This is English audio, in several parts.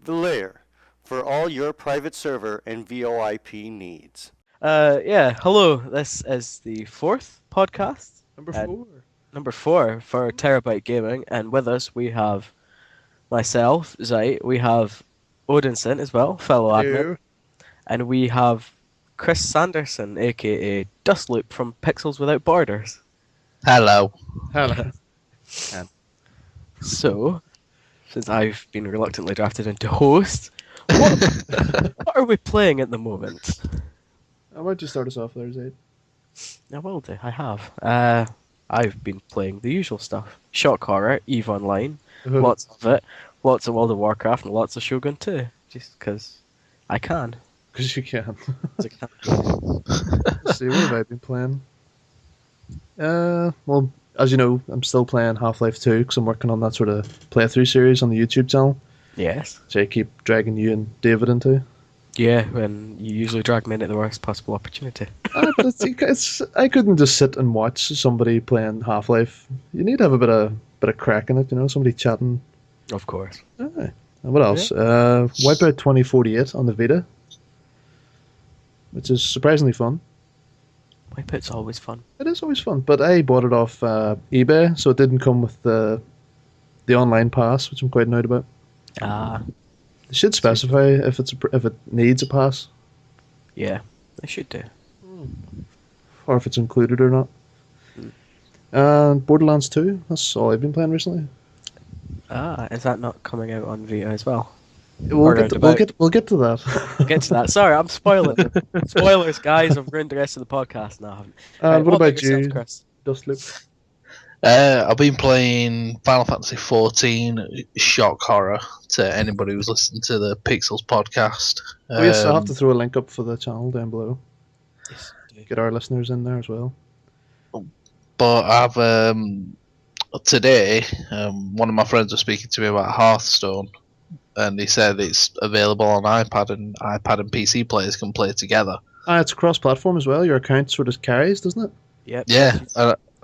the lair for all your private server and VoIP needs. Yeah, hello. This is the fourth podcast, Number and four. number four for Terabyte Gaming, and with us we have myself, Zai, we have Odinson as well, fellow admin, Hello. and we have Chris Sanderson, aka Dustloop from Pixels Without Borders. Hello. Hello. And So, since I've been reluctantly drafted into host, what what are we playing at the moment? how about you start us off there, Zaid? I will do. I have. I've been playing the usual stuff: shock horror, Eve Online, lots of it, lots of World of Warcraft, and lots of Shogun 2. Just because I can. Because you can. 'Cause I can. Let's see, what have I been playing? Well, as you know, I'm still playing Half-Life 2 because I'm working on that sort of playthrough series on the YouTube channel, Yes. which I keep dragging you and David into. Yeah, when you usually drag me in at the worst possible opportunity. But I couldn't just sit and watch somebody playing Half-Life. You need to have a bit of crack in it, somebody chatting. Of course. Aye. And what else? Wipeout 2048 on the Vita, which is surprisingly fun. Wipeout's always fun. It is always fun, but I bought it off eBay, so it didn't come with the online pass, which I'm quite annoyed about. Ah, They should specify if it needs a pass yeah, they should do. or if it's included or not. And Borderlands 2, that's all I've been playing recently. Ah, is that not coming out on Vita as well? We'll get to that. We'll get to that. Sorry, I'm spoiling. Spoilers, guys. I've ruined the rest of the podcast now. And what about yourself, you, Chris? Dustloop? I've been playing Final Fantasy 14 shock horror to anybody who's listened to the Pixels podcast. Oh yes, I'll have to throw a link up for the channel down below. Yes, do. Get our listeners in there as well. But I've today one of my friends was speaking to me about Hearthstone, and he said it's available on iPad and PC players can play together. It's cross-platform as well. Your account sort of carries, doesn't it? Yep. Yeah,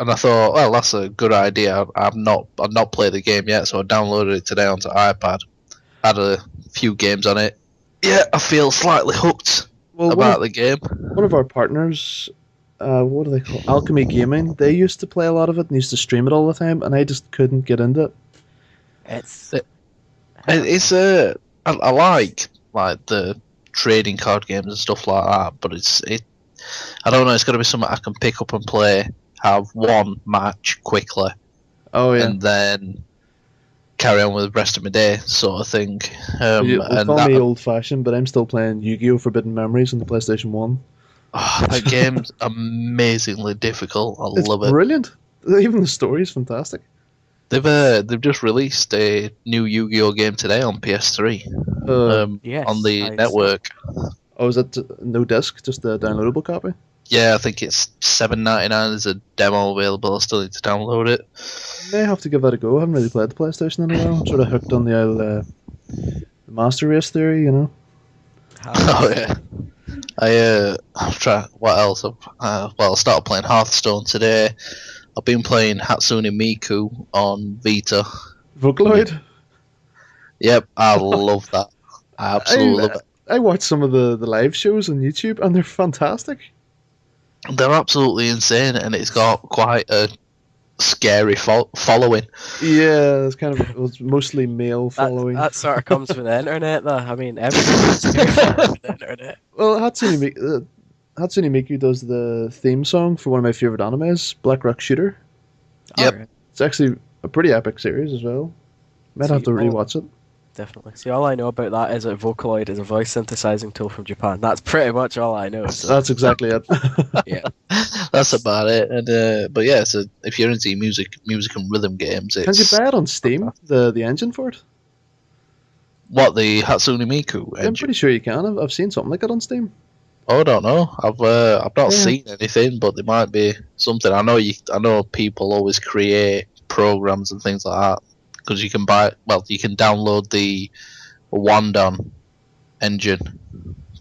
and I thought, well, that's a good idea. I've not played the game yet, so I downloaded it today onto iPad. Had a few games on it. Yeah, I feel slightly hooked Well, about the game. one of our partners, what do they call Alchemy Gaming? They used to play a lot of it and used to stream it all the time, and I just couldn't get into it. It's I like the trading card games and stuff like that, but I don't know. It's got to be something I can pick up and play, have one match quickly, Oh yeah, and then carry on with the rest of my day, sort of thing. you And call that, me old-fashioned, but I'm still playing Yu-Gi-Oh! Forbidden Memories on the PlayStation 1. that game's amazingly difficult. I It's love it. brilliant. Even the story's fantastic. They've just released a new Yu-Gi-Oh game today on PS3, Yes, on the I network. Oh, is it no disc, just a downloadable copy? Yeah, I think it's $7.99. There's a demo available. I still need to download it. May have to give that a go. I haven't really played the PlayStation in a while. I'm sort of hooked on the old the Master Race theory. Oh yeah. I've tried. What else? I started playing Hearthstone today. I've been playing Hatsune Miku on Vita. Vocaloid. Yep, I love that. I absolutely love it. I watch some of the live shows on YouTube, and they're fantastic. They're absolutely insane, and it's got quite a scary following. Yeah, it's mostly male following. That sort of comes with the internet, though. I mean, everything's with the internet. Well, Hatsune Miku does the theme song for one of my favorite animes, Black Rock Shooter. Yep. Alright, It's actually a pretty epic series as well. Might have to See, rewatch it. definitely. See, all I know about that is that Vocaloid is a voice synthesizing tool from Japan. That's pretty much all I know. So, That's exactly it. yeah. That's about it. And but yeah, so if you're into music and rhythm games, Can you it's buy it on Steam? The engine for it? what the Hatsune Miku I'm engine. pretty sure you can. I've seen something like that on Steam. Oh, I don't know. I've not Yeah. seen anything, but there might be something. I know people always create programs and things like that because you can buy. Well, you can download the Wandon engine,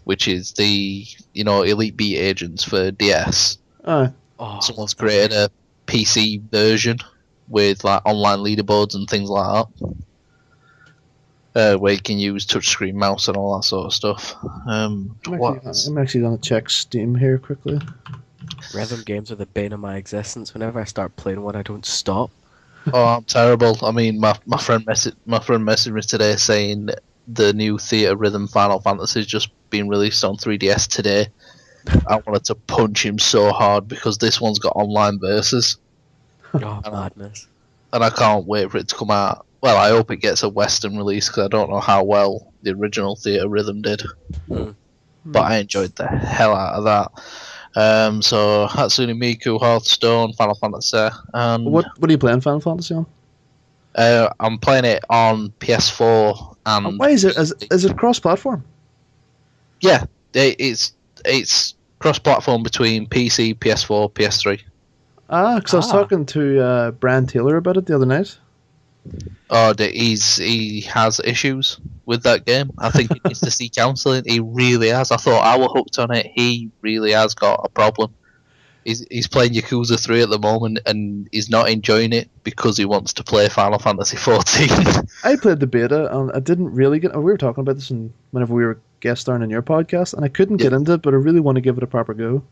which is the Elite Beat Agents for DS. Aye. Oh, Someone's created a PC version with like online leaderboards and things like that. where you can use touchscreen mouse and all that sort of stuff. What? I'm actually going to check Steam here quickly. Rhythm games are the bane of my existence. Whenever I start playing one, I don't stop. Oh, I'm terrible. I mean, my friend messaged me today saying the new Theatre Rhythm Final Fantasy has just been released on 3DS today. I wanted to punch him so hard because this one's got online verses, Oh, madness. and I can't wait for it to come out. Well, I hope it gets a Western release because I don't know how well the original Theatre Rhythm did, but I enjoyed the hell out of that. So Hatsune Miku, Hearthstone, Final Fantasy, and What are you playing Final Fantasy on? I'm playing it on PS4 and Why is it cross-platform? yeah, it's cross-platform between PC, PS4, PS3. Because I was talking to Brian Taylor about it the other night. Oh, he has issues with that game. I think he needs to see counselling. He really has. I thought I was hooked on it. He really has got a problem. He's playing Yakuza 3 at the moment, and he's not enjoying it because he wants to play Final Fantasy 14. I played the beta, and I didn't really get... We were talking about this whenever we were guest starring in your podcast, and I couldn't get into it, but I really want to give it a proper go.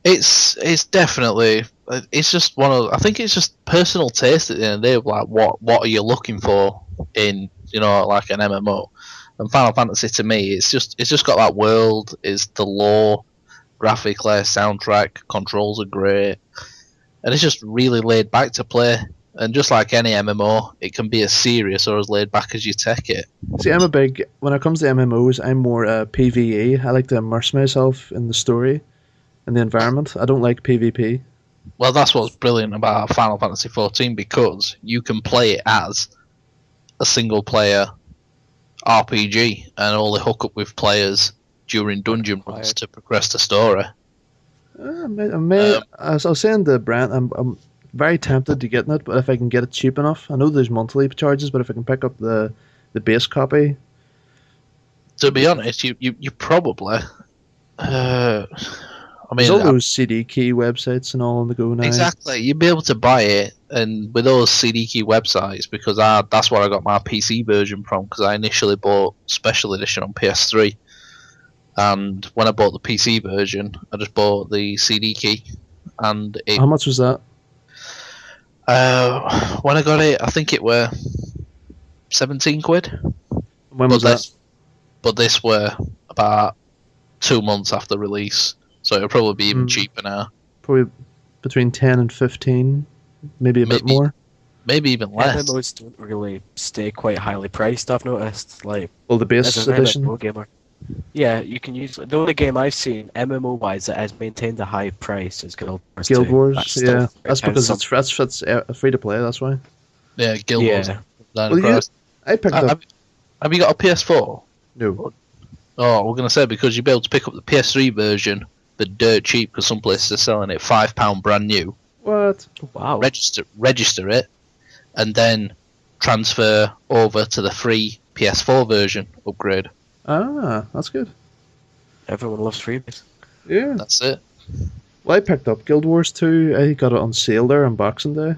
It's definitely... It's just I think it's just personal taste at the end of the day. Like, what are you looking for in, like an MMO? And Final Fantasy, to me, it's just got that world, is the lore, graphically, soundtrack, controls are great, and it's just really laid back to play. And just like any MMO, it can be as serious or as laid back as you take it. See, when it comes to MMOs, I'm more PvE. I like to immerse myself in the story and the environment. I don't like PvP. Well, that's what's brilliant about Final Fantasy 14, because you can play it as a single player RPG and only hook up with players during dungeon runs to progress the story. As I was saying to Brent, I'm very tempted to get it, but if I can get it cheap enough, I know there's monthly charges, but if I can pick up the base copy. To be honest, you probably. There's all those CD key websites and all on the go now. Exactly, you'd be able to buy it, and with those CD key websites, because that's where I got my PC version from, because I initially bought Special Edition on PS3, and when I bought the PC version, I just bought the CD key, and How much was that? When I got it, I think it were 17 quid. When was that? But this were about 2 months after release. So it'll probably be even cheaper now. Probably between 10 and 15, maybe a bit more. Maybe even less. MMOs don't really stay quite highly priced, I've noticed. Like, Well, the base as an edition. MMO gamer. Yeah, you can use... The only game I've seen, MMO-wise, that has maintained a high price is Guild Wars 2. Guild Wars, That's still yeah. That's because £30 it's free to play, that's why. Yeah, Guild Wars. Well, I picked up... Have you got a PS4? No. Oh, we're going to say, because you'll be able to pick up the PS3 version, but dirt cheap, because some places are selling it £5 brand new. What? Wow. Register it, and then transfer over to the free PS4 version upgrade. Ah, that's good. Everyone loves freebies. Yeah. That's it. Well, I picked up Guild Wars 2. I got it on sale there on Boxing Day. I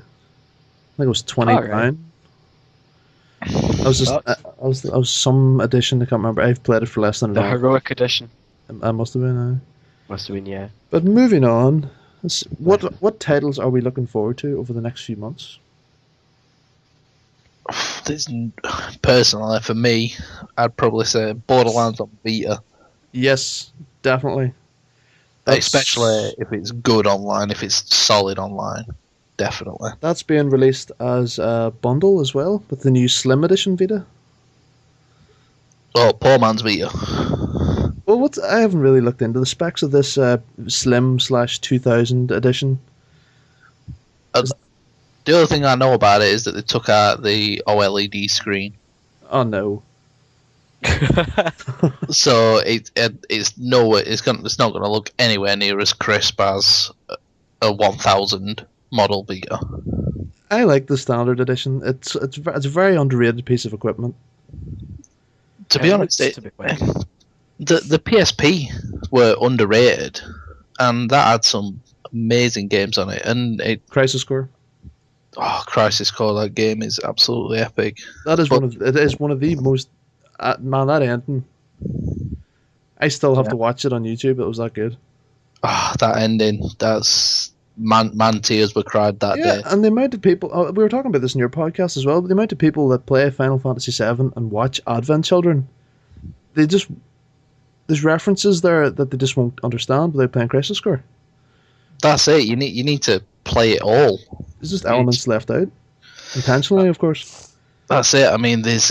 think it was £20. Right. I was some edition, I can't remember. I've played it for less than The an hour. Heroic Edition. I must have been. Must have been, yeah. But moving on, what titles are we looking forward to over the next few months? Personally, for me, I'd probably say Borderlands on Vita. Yes, definitely. Especially if it's good online, if it's solid online. Definitely. That's being released as a bundle as well, with the new Slim Edition Vita. Oh, poor man's Vita. Well, I haven't really looked into the specs of this Slim/2000 edition. The other thing I know about it is that they took out the OLED screen. Oh no! So it's not going to look anywhere near as crisp as a 1000 model Vita. I like the standard edition. It's a very underrated piece of equipment. To be honest, the PSP were underrated, and that had some amazing games on it. And Crisis Core. Oh, Crisis Core, that game is absolutely epic. That is But- it is one of the most man, that ending. I still have Yeah. to watch it on YouTube. It was that good. Ah, that ending, that's man tears were cried that Yeah, day. and the amount of people, we were talking about this in your podcast as well, but the amount of people that play Final Fantasy VII and watch Advent Children, there's references there that they just won't understand without playing Crisis Core. That's it. You need to play it all. There's just elements left out. Intentionally, of course. That's it. I mean, there's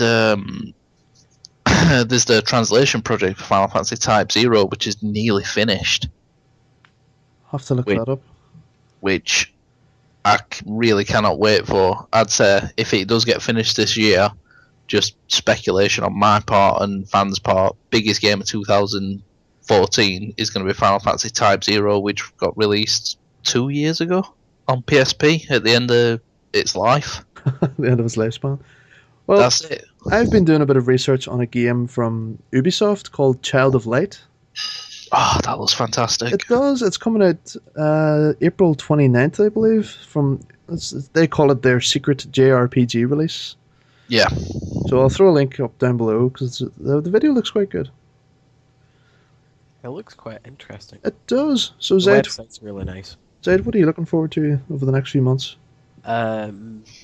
there's the translation project for Final Fantasy Type 0, which is nearly finished, Have to look Wait. that up. which I really cannot wait for. I'd say if it does get finished this year, just speculation on my part and fans' part, biggest game of 2014 is going to be Final Fantasy Type 0, which got released 2 years ago on PSP at the end of its life. The end of its lifespan. Well, That's it. I've been doing a bit of research on a game from Ubisoft called Child of Light. Oh, that looks fantastic. It does. It's coming out April 29th, I believe. They call it their secret JRPG release. Yeah. So I'll throw a link up down below because the video looks quite good. It looks quite interesting. It does. So The Zaid, website's really nice. what are you looking forward to over the next few months?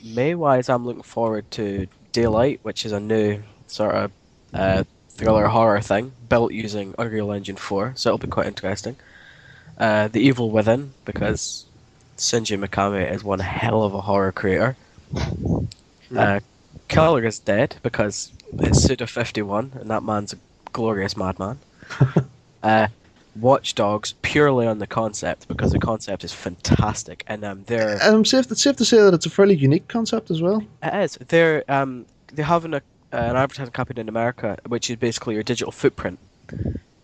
May-wise, I'm looking forward to Daylight, which is a new sort of thriller horror thing built using Unreal Engine 4, so it'll be quite interesting. The Evil Within, because Shinji Mikami is one hell of a horror creator. Killer is Dead, because it's Suda51, and that man's a glorious madman. Watch Dogs, purely on the concept, because the concept is fantastic, and they're... It's safe to say that it's a fairly unique concept as well. It is. They're having an advertising campaign in America, which is basically your digital footprint,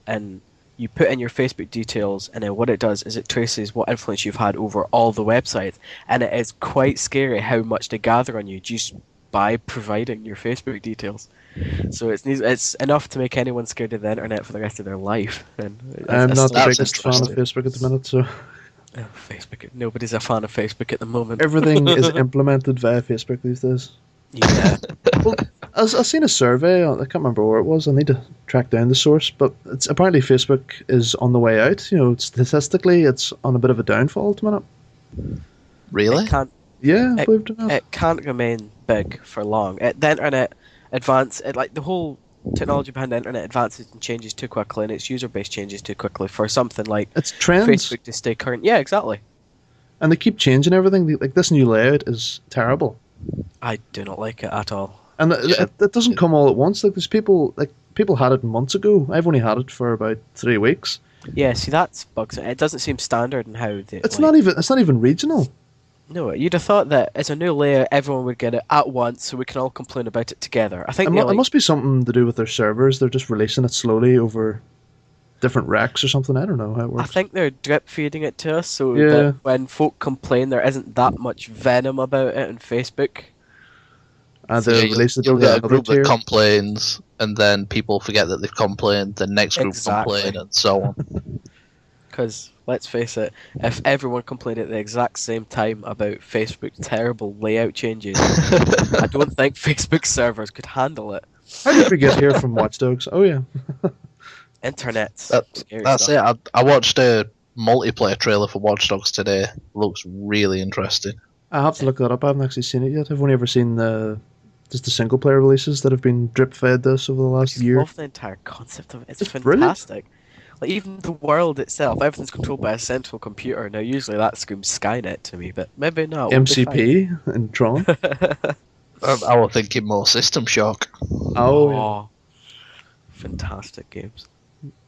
and you put in your Facebook details, and then what it does is it traces what influence you've had over all the websites, and it is quite scary how much they gather on you just by providing your Facebook details. So it's enough to make anyone scared of the internet for the rest of their life. And I'm not the that's biggest fan of interesting. Facebook at the minute, so Facebook. Nobody's a fan of Facebook at the moment. everything is implemented via Facebook these days. Yeah. Well, I've seen a survey. I can't remember where it was. I need to track down the source, but it's apparently Facebook is on the way out. You know, statistically, it's on a bit of a downfall at the minute. Really? It can't. Yeah, It- believe it or not. It can't remain big for long. The internet like the whole technology behind the internet advances and changes too quickly, and its user base changes too quickly for something like It's trends, Facebook to stay current. Yeah, exactly. and they keep changing everything. Like this new layout is terrible, I do not like it at all. and Yeah. it doesn't come all at once. Like there's people had it months ago. I've only had it for about 3 weeks. Yeah, see that's bugs. It doesn't seem standard in how they. It's not even regional. No, you'd have thought that as a new layer, everyone would get it at once, so we can all complain about it together. I think It must be something to do with their servers. They're just releasing it slowly over different racks or something. I don't know how it I works. think they're drip feeding it to us, so Yeah. that when folk complain, there isn't that much venom about it on Facebook. And So they you'll, release it you'll to get a another group tier. that complains, and then people forget that they've complained. The next group Exactly. complain, and so on. Because, let's face it, if everyone complained at the exact same time about Facebook's terrible layout changes, I don't think Facebook servers could handle it. How did we get here from Watch Dogs? Oh yeah, Internet's That- scary That's stuff. it. I watched a multiplayer trailer for Watch Dogs today. Looks really interesting. I have to look that up. I haven't actually seen it yet. I've only ever seen just the single player releases that have been drip fed this over the I last just year. love the entire concept of it. It's It's brilliant. fantastic. Like, even the world itself, everything's controlled by a central computer. Now, usually that screams Skynet to me, but maybe not. MCP and Tron. I was thinking more System Shock. Oh, yeah. Oh, fantastic games.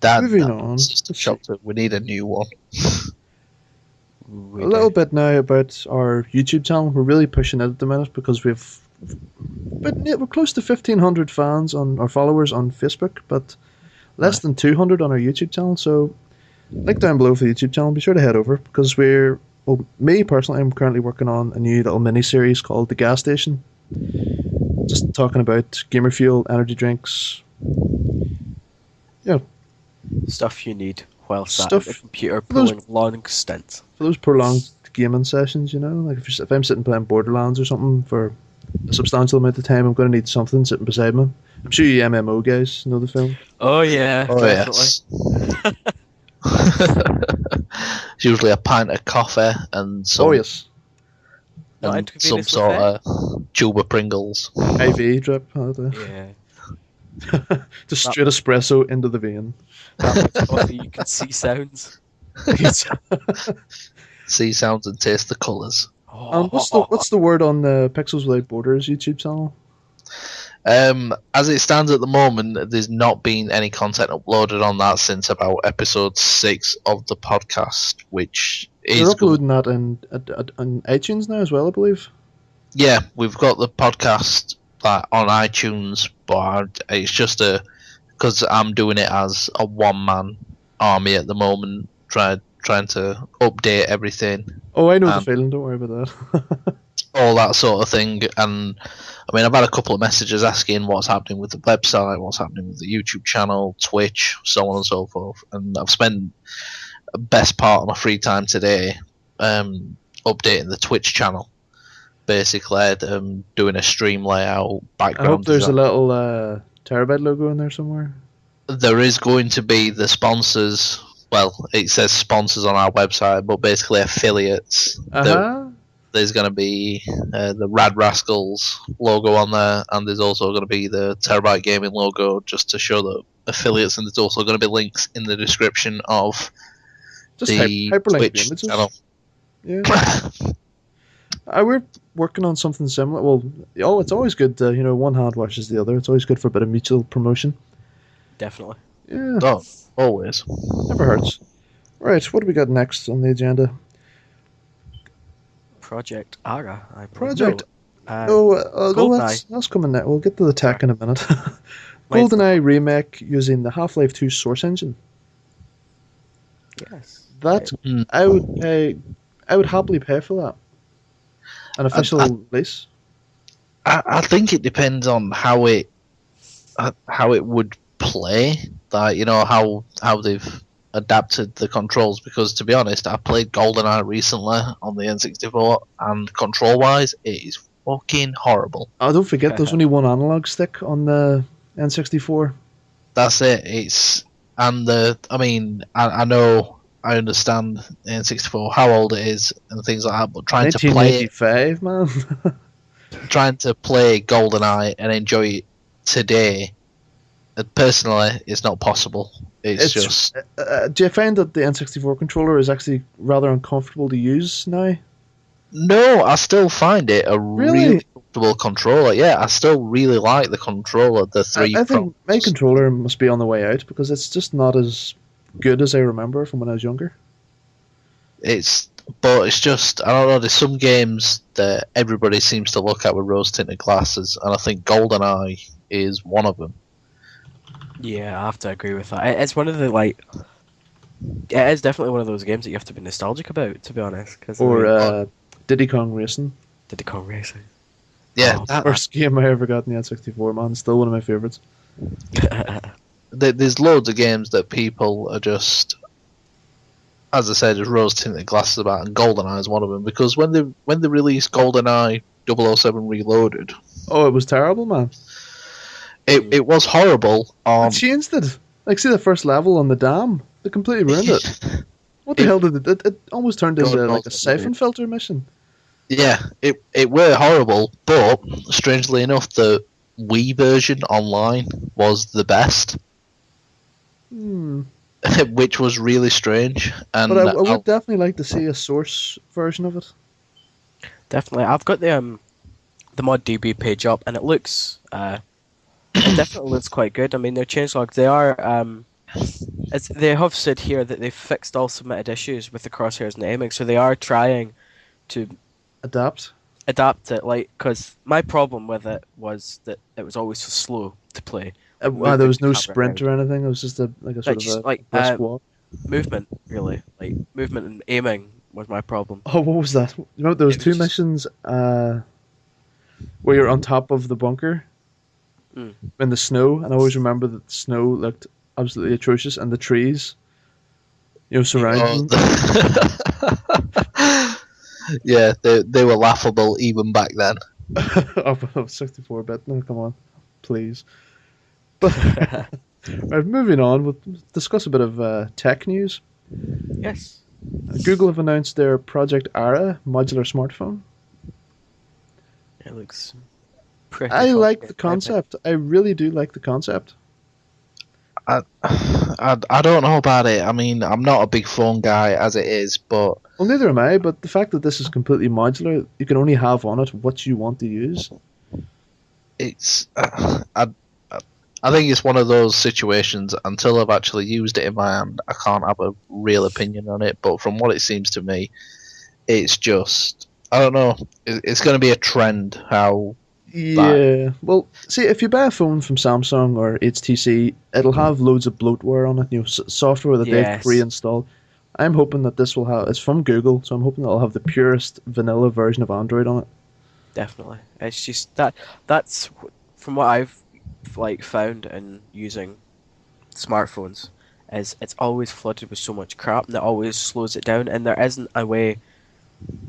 Moving on. System Shock. We need a new one. We A little do. bit now about our YouTube channel. We're really pushing it at the minute because we're close to 1,500 fans or followers on Facebook, but less than 200 on our YouTube channel. So, link down below for the YouTube channel. Be sure to head over because me personally, I'm currently working on a new little mini series called The Gas Station. Just talking about gamer fuel, energy drinks. Yeah, Stuff you need while sat at the Stuff- computer those- pulling long stints. for those prolonged gaming sessions. You know, like if I'm sitting playing Borderlands or something for a substantial amount of time, I'm going to need something sitting beside me. I'm sure you MMO guys know the film. Oh yeah, Oh definitely. yes. It's usually a pint of coffee and some Oh yes, Not and some intravenously sort fed? of tube of Pringles. IV drip. Yeah. Just straight espresso into the vein. That much coffee you can see sounds. See sounds and taste the colours. And what's the word on the Pixels Without Borders YouTube channel? As it stands at the moment, there's not been any content uploaded on that since about episode 6 of the podcast, which They're is uploading that on iTunes now as well, I believe. Yeah, we've got the podcast on iTunes, but it's just because I'm doing it as a one-man army at the moment, trying to update everything, Oh, I know the feeling. Don't worry about that. all that sort of thing. And I mean, I've had a couple of messages asking what's happening with the website, what's happening with the YouTube channel, Twitch, so on and so forth. And I've spent the best part of my free time today updating the Twitch channel. Basically, doing a stream layout, background. I hope there's design. a little Terror-Byte logo in there somewhere. There is going to be the sponsors. Well, it says sponsors on our website, but basically affiliates. There's going to be the Rad Rascals logo on there, and there's also going to be the Terror-Byte Gaming logo, just to show the affiliates. And there's also going to be links in the description of Just the hyperlink Twitch images. channel. Yeah. We're working on something similar. Well, it's always good. One hand washes the other. It's always good for a bit of mutual promotion. Definitely. Yeah, Oh, always. never hurts. Right, what do we got next on the agenda? Project Ara. I believe. Project. No, No, Goldeneye. that's coming next. We'll get to the tech in a minute. Mine's Goldeneye remake using the Half-Life 2 source engine. Yes. That Mm. I would pay. I would happily pay for that. An official release. I think it depends on how it would play. Like, how they've adapted the controls. Because to be honest, I played GoldenEye recently on the N64, and control wise, it is fucking horrible. Oh, don't forget, there's only one analog stick on the N64. That's it. I know. I understand the N64, how old it is and things like that, but trying to play 1995, man. trying to play GoldenEye and enjoy it today, personally, it's not possible. It's just. Do you find that the N64 controller is actually rather uncomfortable to use now? No, I still find it a Really? really comfortable controller. Yeah, I still really like the controller. The three. I think my controller must be on the way out because it's just not as good as I remember from when I was younger. But it's just, I don't know. There's some games that everybody seems to look at with rose-tinted glasses, and I think GoldenEye is one of them. Yeah, I have to agree with that. It's one of the it is definitely one of those games that you have to be nostalgic about, to be honest. Or Diddy Kong Racing. Diddy Kong Racing. Yeah, Oh, First game I ever got in the N64, man. Still one of my favorites. there's loads of games that people are just, as I said, just rose-tinted glasses about, and GoldenEye is one of them. Because when they released GoldenEye 007 Reloaded, Oh, it was terrible, man. it was horrible. They changed it. Like, see the first level on the dam? They completely ruined it. What the hell did it almost turned into like a siphon filter mission. Yeah, it were horrible, but strangely enough, the Wii version online was the best, which was really strange. And But I would definitely like to see a source version of it. Definitely. I've got the ModDB page up, and it looks it definitely looks quite good. I mean, their changelogs, they are they have said here that they've fixed all submitted issues with the crosshairs and aiming, so they are trying to Adapt it. Because my problem with it was that it was always so slow to play. there was no sprint or anything. It was just a brisk walk. Movement, really. Like movement and aiming was my problem. Oh, what was that? You know, there was two missions where you're on top of the bunker in the snow, and I always remember that the snow looked absolutely atrocious, and the trees, surrounding. Yeah, they were laughable even back then. of 64-bit. No, come on, please. But right, moving on, we'll discuss a bit of tech news. Yes. Google have announced their Project Ara modular smartphone. It looks pretty. I like the complicated, concept. I really do like the concept. I don't know about it. I mean, I'm not a big phone guy as it is, but Well, neither am I, but the fact that this is completely modular, you can only have on it what you want to use. it's I think it's one of those situations. Until I've actually used it in my hand, I can't have a real opinion on it. But from what it seems to me, it's just I don't know. It's going to be a trend. How Yeah. Well, see, if you buy a phone from Samsung or HTC, it'll have loads of bloatware on it, software that they've Yes. pre-installed. I'm hoping that this will have. It's from Google, so I'm hoping it'll have the purest vanilla version of Android on it. Definitely. It's just that's from what I've like found in using smartphones is it's always flooded with so much crap and it always slows it down and there isn't a way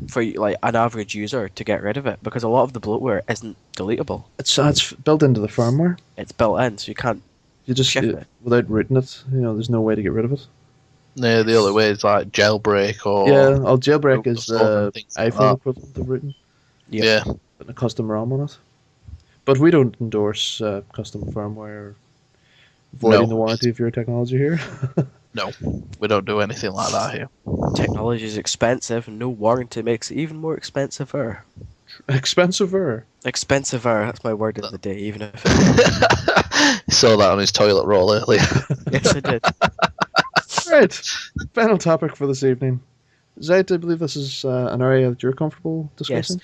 for like an average user to get rid of it because a lot of the bloatware isn't deletable. It's built into the firmware. It's built in, so you can't You just shift it. without rooting it, there's no way to get rid of it. the other way is like jailbreak or Yeah, jailbreak Google is Store the and things like iPhone that. equivalent of rooting, Yep. Yeah, putting a custom ROM on it. But we don't endorse custom firmware, voiding the warranty of your technology here. no, we don't do anything like that here. Technology is expensive and no warranty makes it even more expensiver. Expensiver. Expensiver, that's my word of the day, even if Saw that on his toilet roll earlier. yes I did. Right, final topic for this evening. Zayt, I believe this is an area that you're comfortable discussing.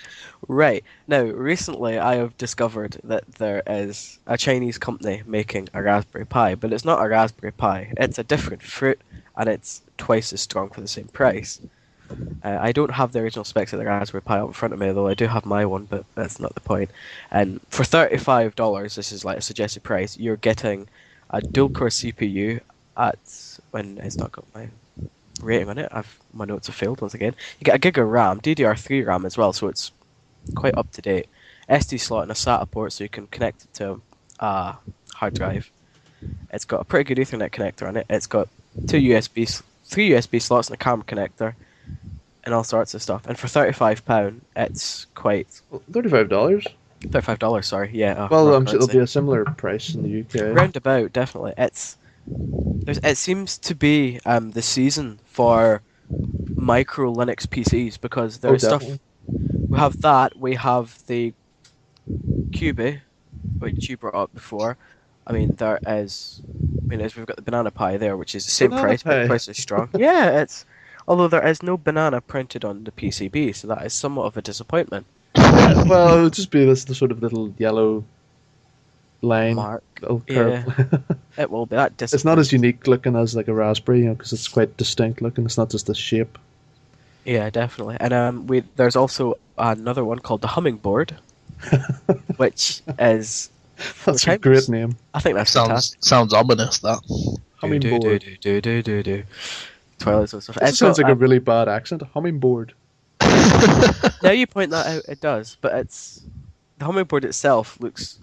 Right. Now, recently I have discovered that there is a Chinese company making a Raspberry Pi, but it's not a Raspberry Pi. It's a different fruit, and it's twice as strong for the same price. I don't have the original specs of the Raspberry Pi up in front of me, though I do have my one, but that's not the point. And for $35, this is like a suggested price, you're getting a dual-core CPU at... when it's not got my rating on it. My notes have failed once again. You get a gig of RAM, DDR3 RAM as well, so it's quite up to date. SD slot and a SATA port, so you can connect it to a hard drive. It's got a pretty good Ethernet connector on it. It's got three USB slots and a camera connector, and all sorts of stuff. And for £35, it's quite $35. $35. Sorry, yeah. Well, wrong I'm sure it'll currency. be a similar price in the UK. Roundabout, definitely. It seems to be the season for micro Linux PCs because there's stuff. Definitely. We have that. We have the Cube, which you brought up before. I mean, there is. We've got the Banana Pi there, which is the same Banana price, Pi. but twice as strong. Yeah, it's. Although there is no banana printed on the PCB, so that is somewhat of a disappointment. Well, it would just be the sort of little yellow line, Mark. little curve. It will be that disappointing. It's not as unique looking as like a Raspberry, because it's quite distinct looking. It's not just a shape. Yeah, definitely. And there's also another one called the Hummingbird, which is. That's which a great name. I think that's fantastic. Sounds ominous. That Hummingbird. Do. Twilight Zone stuff. It sounds like a really bad accent. Hummingbird. Now you point that out, it does, but the Hummingbird itself looks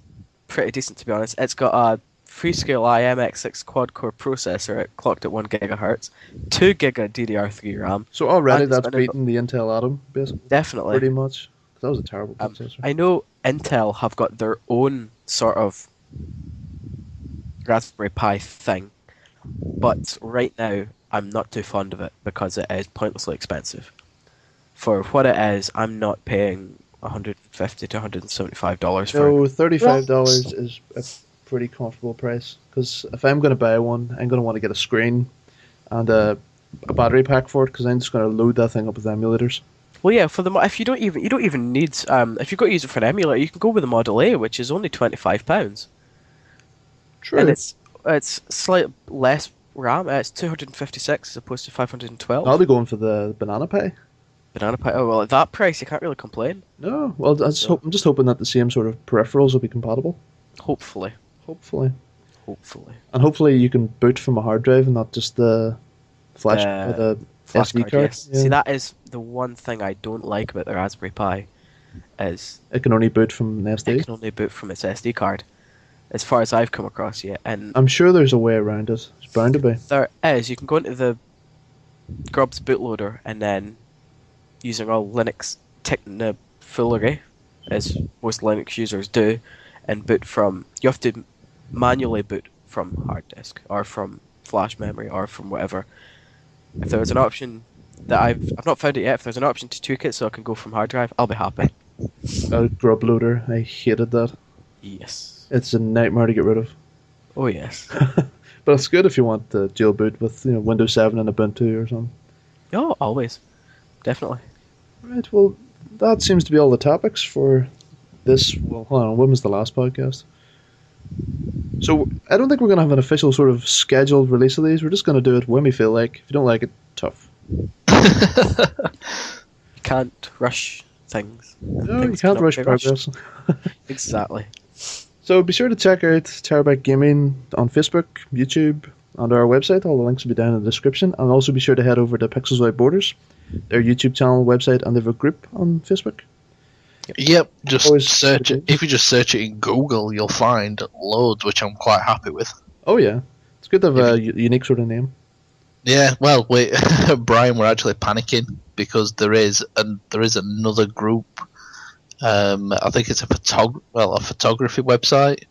pretty decent, to be honest. It's got a Freescale IMX6 quad-core processor clocked at 1 GHz, 2 GB DDR3 RAM. So already And that's it's been beating the Intel Atom, basically. Definitely. Pretty much. That was a terrible processor. I know Intel have got their own sort of Raspberry Pi thing, but right now I'm not too fond of it because it is pointlessly expensive. For what it is, I'm not paying $150 to $175 for it. No, $35 is a pretty comfortable price. Because if I'm going to buy one, I'm going to want to get a screen and a battery pack for it. Because I'm just going to load that thing up with emulators. Well, yeah, if you don't even need if you've got to use it for an emulator, you can go with the Model A, which is only £25. True. And it's slightly less RAM. It's 256 as opposed to 512. I'll be going for the Banana Pi. Banana Pi. Oh well, at that price, you can't really complain. No, well, I'm just hoping that the same sort of peripherals will be compatible. Hopefully. Hopefully. Hopefully. And hopefully you can boot from a hard drive and not just the flash or the Flash SD card, card, yes. yeah. See, that is the one thing I don't like about the Raspberry Pi, is It can only boot from an it SD. can only boot from its SD card, as far as I've come across yet. And I'm sure there's a way around it. It's bound to be. there is. You can go into the Grubs bootloader and then, using all Linux technofoolery, as most Linux users do, and boot from. You have to manually boot from hard disk or from flash memory or from whatever. If there's an option that I've not found it yet, if there's an option to tweak it so I can go from hard drive, I'll be happy. A grub loader. I hated that. Yes. It's a nightmare to get rid of. Oh yes. But it's good if you want the dual boot with Windows 7 and Ubuntu or something. Oh, always. Definitely. Right, well, that seems to be all the topics for this. Well, hold on, when was the last podcast? So, I don't think we're going to have an official sort of scheduled release of these. We're just going to do it when we feel like. If you don't like it, tough. You can't rush things. No, you Things can't cannot rush be rushed. progress. Exactly. So, be sure to check out Terror-Byte Gaming on Facebook, YouTube, and our website. All the links will be down in the description. And also be sure to head over to Pixels Without Borders, their YouTube channel, website, and they have a group on Facebook. Yep, just Always search it. pretty good. If you just search it in Google, you'll find loads, which I'm quite happy with. Oh, yeah. It's good to have If a unique sort of name. Yeah, well, we Brian, we're actually panicking because there is another group. I think it's a photography website.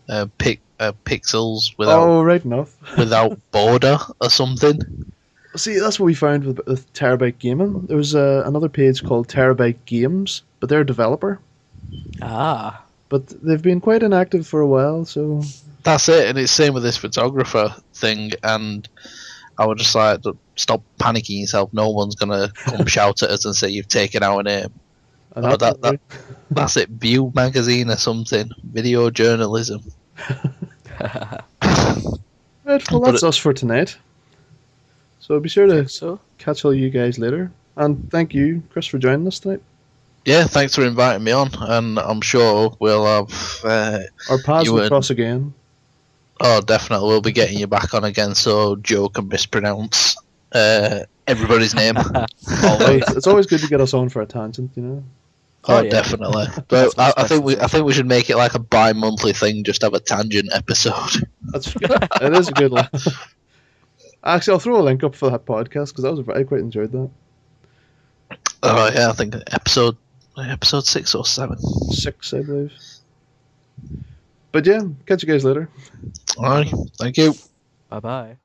Pixels without Oh, right enough. without border or something. See, that's what we found with Terror-Byte Gaming. There was another page called Terror-Byte Games, but they're a developer. Ah. But they've been quite inactive for a while, so... That's it, and it's same with this photographer thing. And I was just like, stop panicking yourself. No one's gonna come shout at us and say you've taken our name. And Oh, that's that- That's it, View magazine or something. Video journalism. Right, well, But that's us for tonight. So be sure to So, catch all you guys later. And thank you, Chris, for joining us tonight. Yeah, thanks for inviting me on, and I'm sure we'll have. Our paths You will and- cross again. Oh, definitely, we'll be getting you back on again, so Joe can mispronounce everybody's name. always. It's always good to get us on for a tangent, you know. Oh, yeah. definitely. But That's I think we special. I think we should make it like a bi-monthly thing. Just have a tangent episode. That's it is a good one. Actually, I'll throw a link up for that podcast because I quite enjoyed that. Oh yeah, I think episode 6 or 7. 6, I believe. But yeah, catch you guys later. All right, thank you. Bye bye.